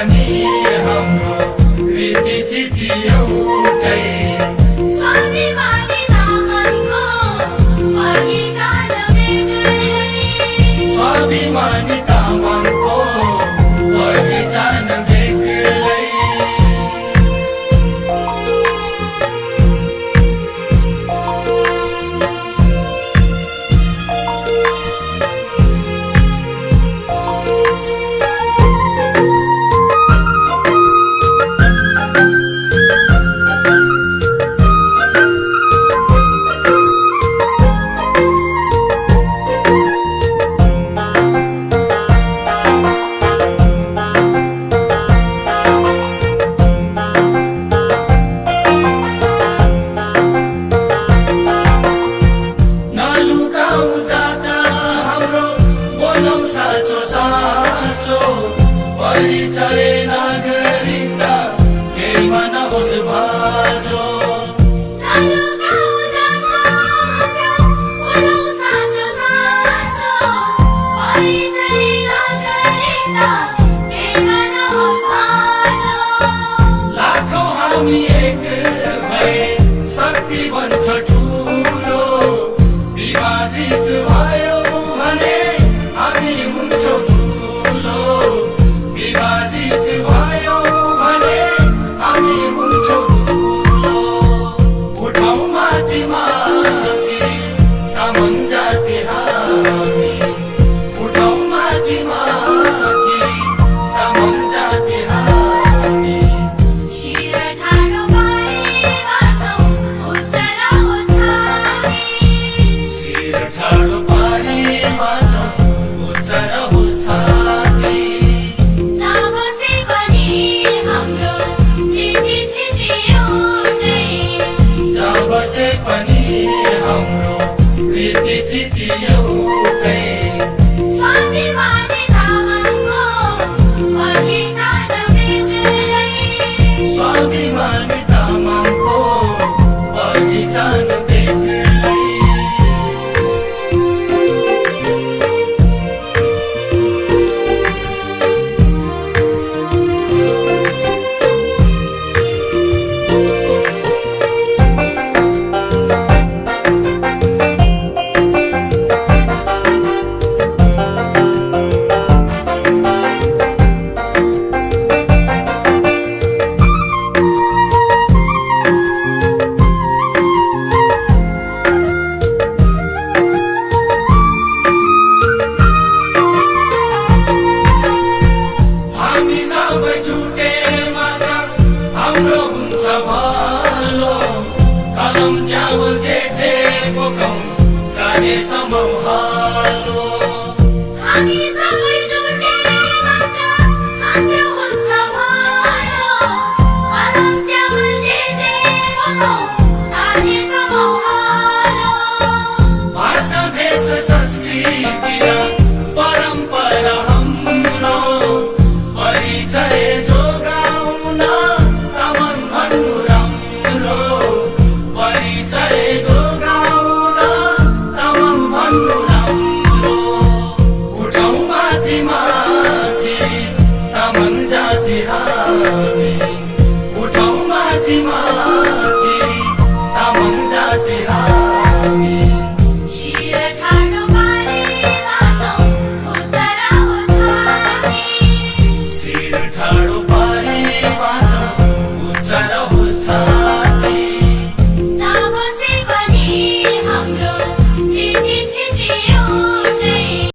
पनि हाम्रो रीति सिद्धि एउटै स्वाभिमानी तामाङको पहिचान बेग्लै स्वाभिमानी तामाङको पहिचान बेग्लै परिचय नागरिकता केहीमा नहोस् भाँचो लाखौँ हामी एक भए शक्ति बन्छ ठुलो विभाजित भयो भने हामी हुन्छौँ ठुलो विभाजित भयो भने हामी हुन्छौँ ठुलो उठाउँ माथि माथि तामाङ जाति हामी उठाउँ माथि माथि तामाङ जाति हामी शिर ठाडो पारी बाँचौँ उच्च रहोस् छाती शिर ठाडो पारी बाँचौँ उच्च रहोस् छाती जहाँ बसे पनि हाम्रो रीति सिद्धि एउटै जहाँ बसे पनि हाम्रो रीति सिद्धि एउटै स्वाभिमानी तामाङको पहिचान बेग्लै स्वाभिमानी तामाङको पहिचान बेग्लै हामी सबै छुटे मात्र हाम्रो हुन्छ भलो कलम च्यावल जे बोकौँ जानेसम्म हालो हामी सबै जुटे मात्र हाम्रो हुन्छ भयो कलम च्यावल जे बोकौँ जानेसम्म हालो भाषा भेष संस्कृति र परम्परा हाम्रो परिचय जोगाउन तामाङ भन्नु राम्रो परिचय जोगाउन तामाङ भन्नु राम्रो उठाउँ माथि माथि तामाङ जाति हामी उठाउँ माथि माथि